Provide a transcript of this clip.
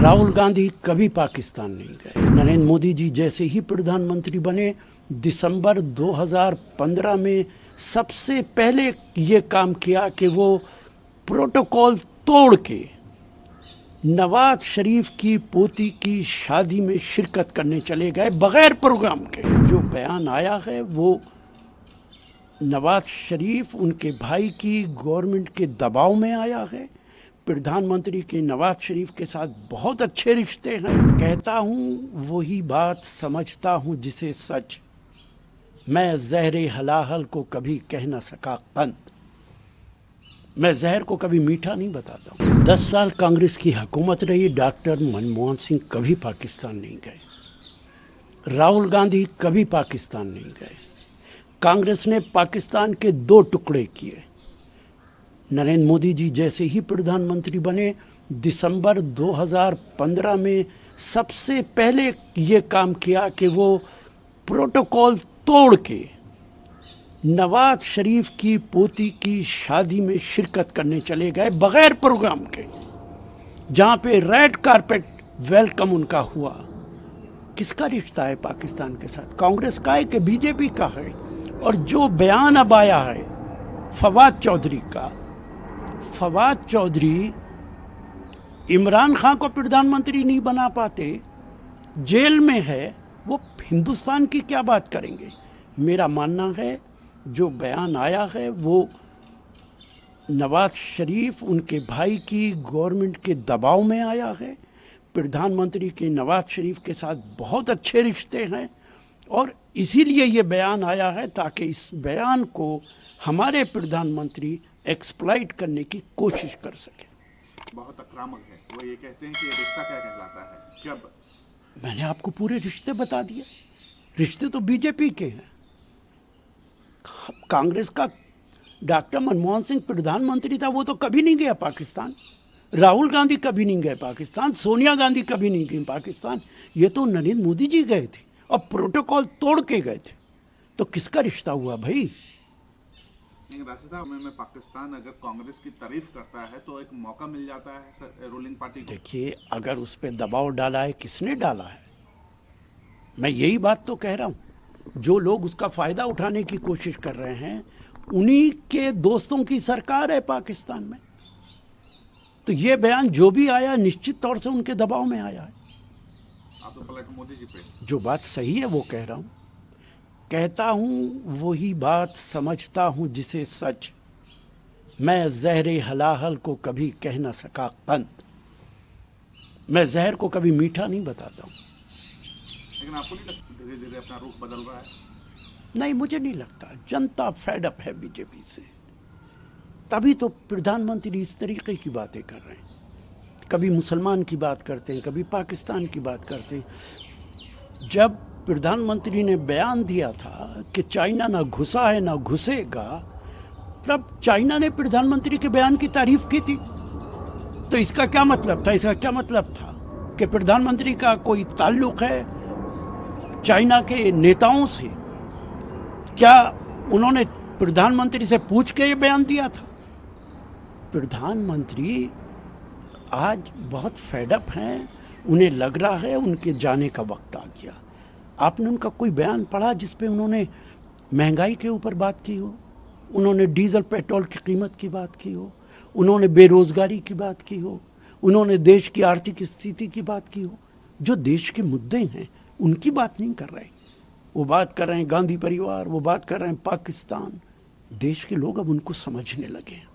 राहुल गांधी कभी पाकिस्तान नहीं गए। नरेंद्र मोदी जी जैसे ही प्रधानमंत्री बने, दिसंबर 2015 में सबसे पहले ये काम किया कि वो प्रोटोकॉल तोड़ के नवाज शरीफ की पोती की शादी में शिरकत करने चले गए बगैर प्रोग्राम के। जो बयान आया है वो नवाज शरीफ उनके भाई की गवर्नमेंट के दबाव में आया है। प्रधानमंत्री के नवाज शरीफ के साथ बहुत अच्छे रिश्ते हैं। कहता हूँ वही बात समझता हूँ जिसे सच, मैं जहरे हलाहल को कभी कह न सका कंद। मैं जहर को कभी मीठा नहीं बताता हूँ। 10 साल कांग्रेस की हुकूमत रही, डॉक्टर मनमोहन सिंह कभी पाकिस्तान नहीं गए। राहुल गांधी कभी पाकिस्तान नहीं गए। कांग्रेस ने पाकिस्तान के 2 टुकड़े किए। नरेंद्र मोदी जी जैसे ही प्रधानमंत्री बने, दिसंबर 2015 में सबसे पहले ये काम किया कि वो प्रोटोकॉल तोड़ के नवाज शरीफ की पोती की शादी में शिरकत करने चले गए बगैर प्रोग्राम के, जहां पे रेड कारपेट वेलकम उनका हुआ। किसका रिश्ता है पाकिस्तान के साथ? कांग्रेस का है कि बीजेपी का है? और जो बयान अब आया है फवाद चौधरी का, फवाद चौधरी इमरान खान को प्रधानमंत्री नहीं बना पाते, जेल में है, वो हिंदुस्तान की क्या बात करेंगे? मेरा मानना है जो बयान आया है वो नवाज शरीफ उनके भाई की गवर्नमेंट के दबाव में आया है। प्रधानमंत्री के नवाज शरीफ के साथ बहुत अच्छे रिश्ते हैं और इसीलिए ये बयान आया है ताकि इस बयान को हमारे प्रधानमंत्री एक्सप्लॉइट करने की कोशिश कर सके। बहुत आक्रामक है। वो ये कहते हैं कि ये रिश्ता क्या कहलाता है? जब मैंने आपको पूरे रिश्ते बता दिए। रिश्ते तो बीजेपी के हैं। कांग्रेस का डॉक्टर मनमोहन सिंह प्रधानमंत्री था, वो तो कभी नहीं गया पाकिस्तान। राहुल गांधी कभी नहीं गए पाकिस्तान। सोनिया गांधी कभी नहीं गई पाकिस्तान। ये तो नरेंद्र मोदी जी गए थे और प्रोटोकॉल तोड़ के गए थे। तो किसका रिश्ता हुआ भाई? राष्ट्रसभा में पाकिस्तान अगर कांग्रेस की तारीफ करता है तो एक मौका मिल जाता है रूलिंग पार्टी को। देखिए, अगर उस पर दबाव डाला है, किसने डाला है? मैं यही बात तो कह रहा हूँ। जो लोग उसका फायदा उठाने की कोशिश कर रहे हैं, उन्हीं के दोस्तों की सरकार है पाकिस्तान में। तो ये बयान जो भी आया निश्चित तौर से उनके दबाव में आया है। आप तो पलट मोदी जी पे। जो बात सही है वो कह रहा हूँ। कहता हूँ वही बात समझता हूँ जिसे सच, मैं जहरे हलाहल को कभी कह न सका कंद। मैं जहर को कभी मीठा नहीं बताता हूँ। लेकिन आपको नहीं लगता धीरे धीरे अपना रुख बदल रहा है? नहीं, मुझे नहीं लगता। जनता फेड अप है बीजेपी से, तभी तो प्रधानमंत्री इस तरीके की बातें कर रहे हैं। कभी मुसलमान की बात करते हैं, कभी पाकिस्तान की बात करते हैं। जब प्रधानमंत्री ने बयान दिया था कि चाइना ना घुसा है ना घुसेगा, तब चाइना ने प्रधानमंत्री के बयान की तारीफ की थी। तो इसका क्या मतलब था? इसका क्या मतलब था कि प्रधानमंत्री का कोई ताल्लुक है चाइना के नेताओं से? क्या उन्होंने प्रधानमंत्री से पूछ के ये बयान दिया था? प्रधानमंत्री आज बहुत फेडअप हैं। उन्हें लग रहा है उनके जाने का वक्त आ गया। आपने उनका कोई बयान पढ़ा जिसपे उन्होंने महंगाई के ऊपर बात की हो? उन्होंने डीजल पेट्रोल की कीमत की बात की हो? उन्होंने बेरोजगारी की बात की हो? उन्होंने देश की आर्थिक स्थिति की बात की हो? जो देश के मुद्दे हैं उनकी बात नहीं कर रहे। वो बात कर रहे हैं गांधी परिवार, वो बात कर रहे हैं पाकिस्तान। देश के लोग अब उनको समझने लगे हैं।